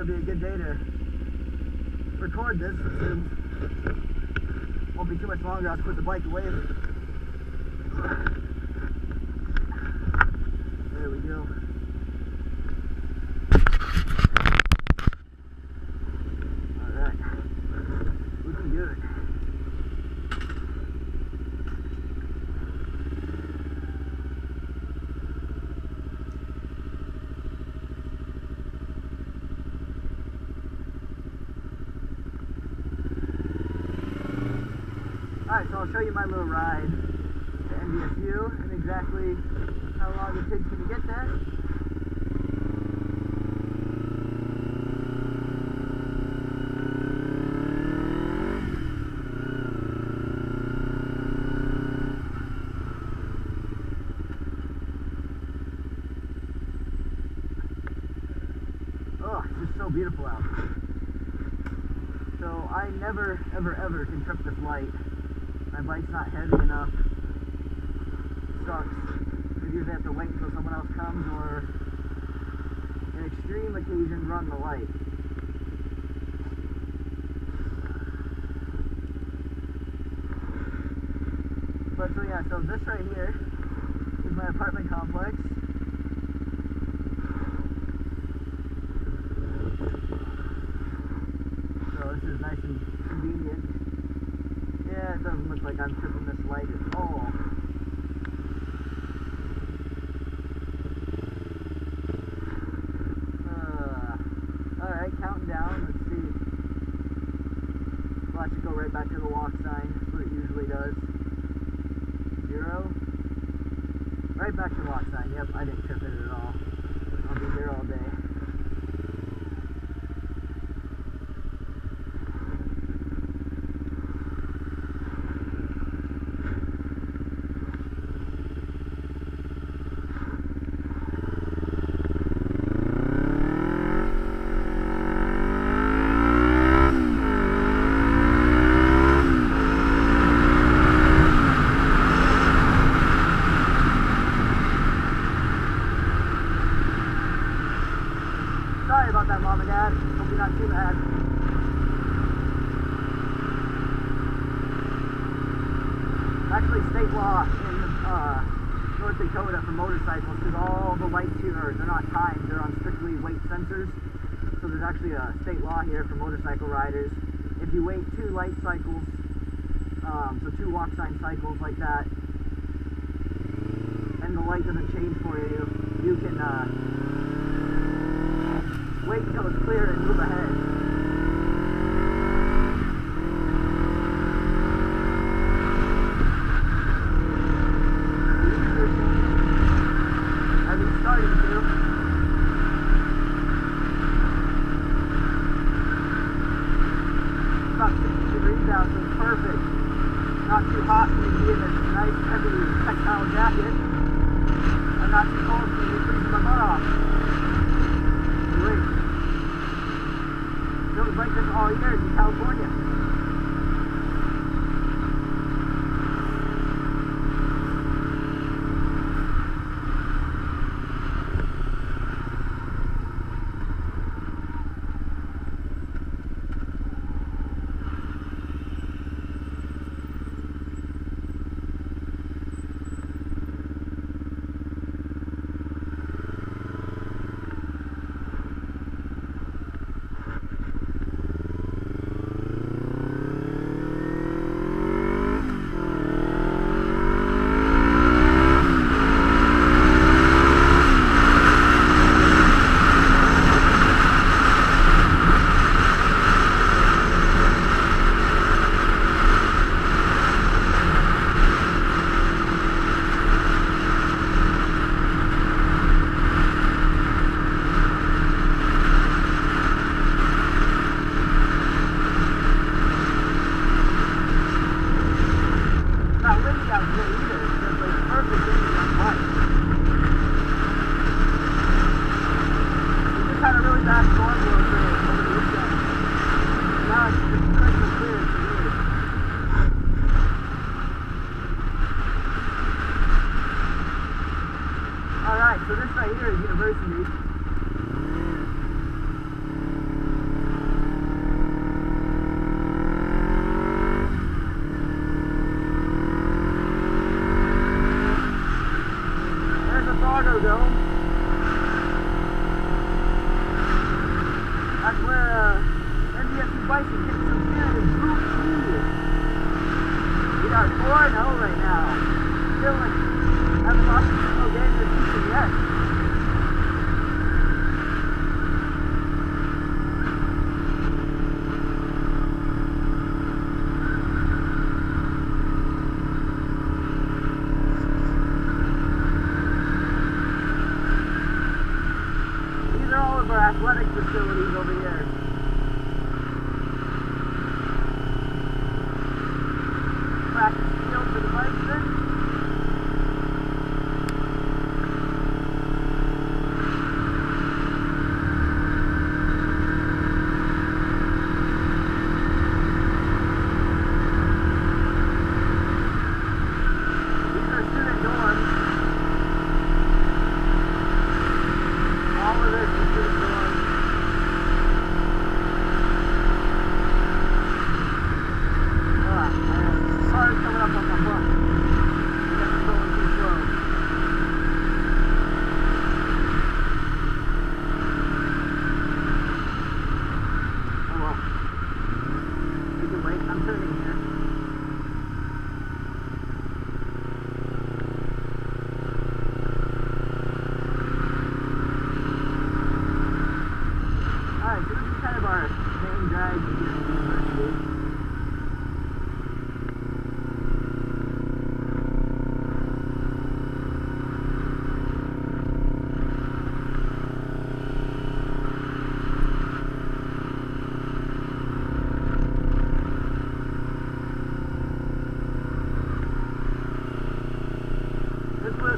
would be a good day to record this. It won't be too much longer. I'll just put the bike away. There we go. Alright. Looking good. Alright, so I'll show you my little ride to NDSU and exactly how long it takes me to get there. Oh, it's just so beautiful out. So I never, ever can trip this light. My bike's not heavy enough. Sucks. I usually have to wait until someone else comes, or in extreme occasions run the light. But so yeah, so this right here is my apartment complex. So this is nice and convenient. Yeah, it doesn't look like I'm tripping this light at all. Alright, counting down. Let's see. Watch it go right back to the walk sign. That's what it usually does. 0. Right back to the walk sign. Yep, I didn't trip it at all. I'll be here all day. Sorry about that, Mom and Dad. Hope you're not too bad. Actually, state law in North Dakota for motorcycles, because all the lights here they're not timed, they're on strictly weight sensors. So there's actually a state law here for motorcycle riders. If you wait 2 light cycles, so 2 walk sign cycles like that, and the light doesn't change for you, you can wait until it's clear and move ahead. At least starting to. About 60 degrees out, so it's perfect. Not too hot for me to be in this nice heavy textile jacket. I'm not too cold for me to freeze my butt off. Wait. Feels like this all year in California. spicy, get some serious group tea. We are 4-0 right now. Chilling. Haven't lost a single game this season yet. These are all of our athletic facilities over here. Practice field for the bison.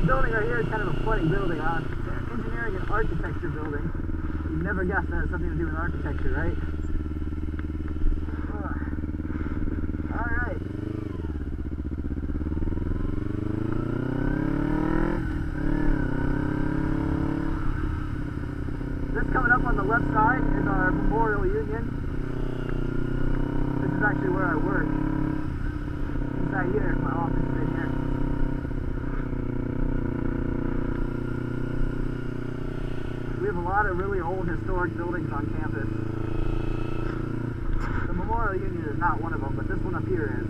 Building right here is kind of a funny building, huh? It's an engineering and architecture building. You'd never guess that has something to do with architecture, right? Alright. This coming up on the left side is our Memorial Union. This is actually where I work. Inside here, my office is in here. We have a lot of really old historic buildings on campus. The Memorial Union is not one of them, but this one up here is.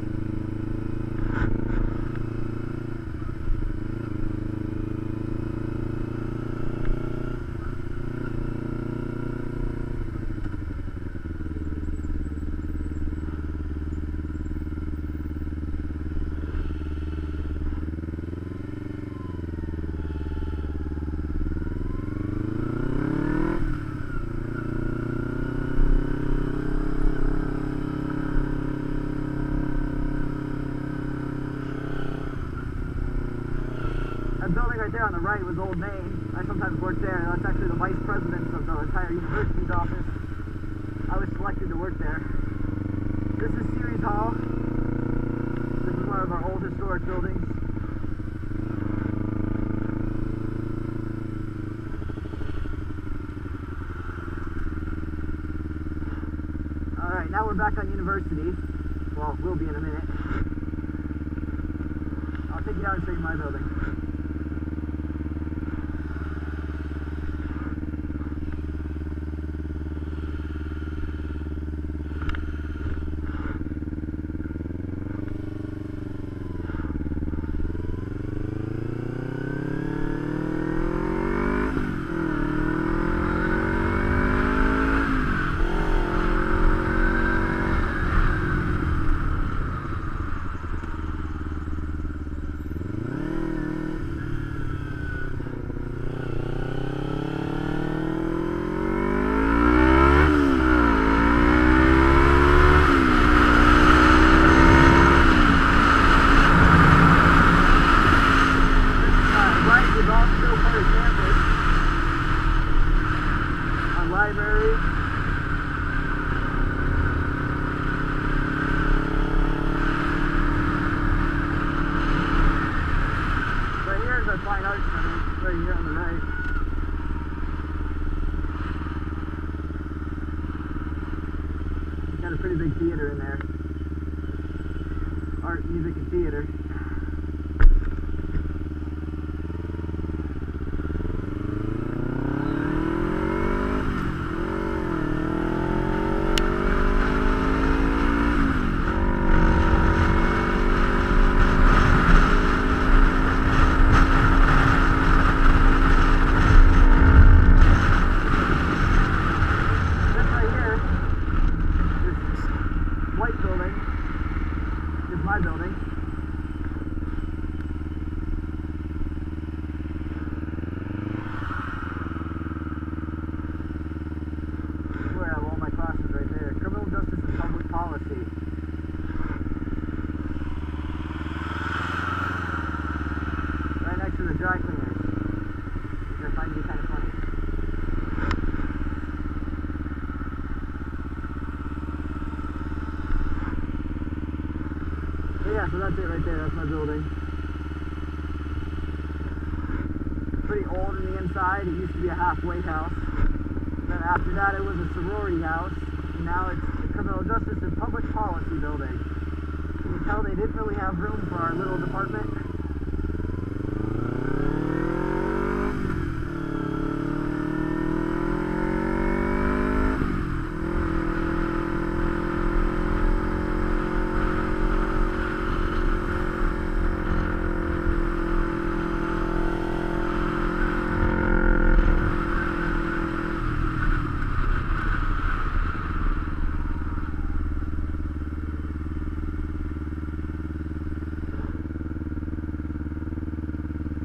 Right there on the right was Old Main. I sometimes work there. That's actually the vice president of the entire university's office. I was selected to work there. This is Series Hall. This is one of our old historic buildings. Alright, now we're back on University. Well, we'll be in a minute. I'll take you down and show you my building. Fine Arts Center, right here on the right. It's got a pretty big theater in there. Art, music, and theater. my building. Where I have all my classes right there. Criminal Justice and Public Policy. Right next to the dry cleaners, which I find to be kind of funny. Yeah, so that's it right there. That's my building. Pretty old in the inside. It used to be a halfway house. Then after that, it was a sorority house. And now it's the Criminal Justice and Public Policy building. You can tell they didn't really have room for our little department.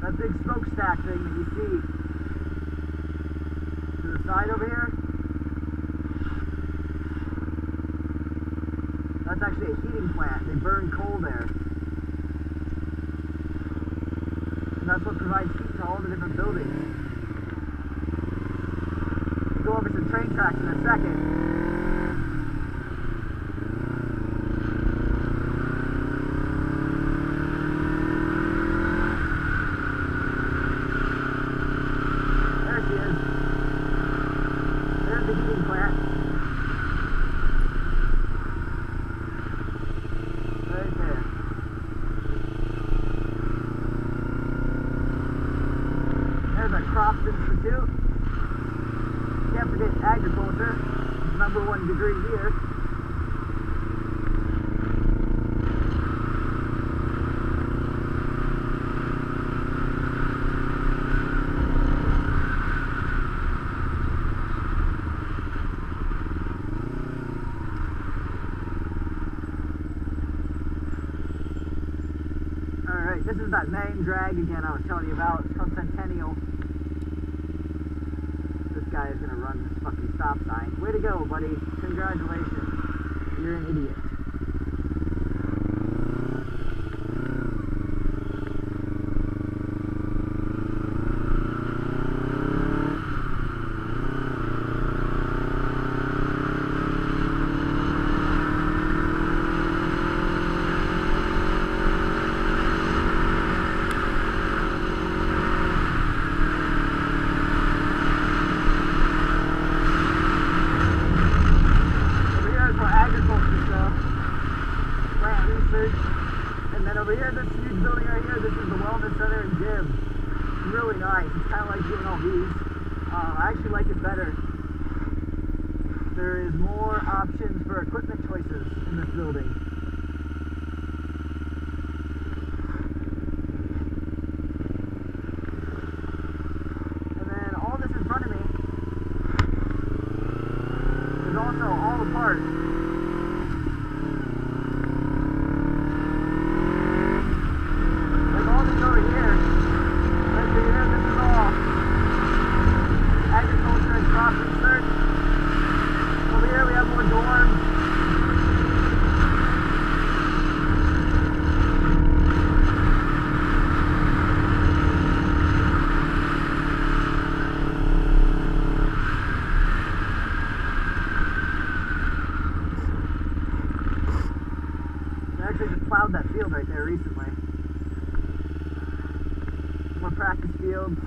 That big smokestack thing that you see to the side over here, that's actually a heating plant. They burn coal there. And that's what provides heat to all the different buildings. We'll go over some train tracks in a second. There's the heating plant. Right there. There's a Crops Institute. Can't forget agriculture. #1 degree here. Alright, this is that main drag again I was telling you about. It's called Centennial. This guy is going to run this fucking stop sign. Way to go, buddy. Congratulations. You're an idiot. And then over here, this huge building right here, this is the Wellness Center and Gym. It's really nice. It's kind of like UNLV's. I actually like it better. There is more options for equipment choices in this building. And then all this in front of me is also all the parts. Over here we have more dorms. They actually just plowed that field right there recently. More practice fields.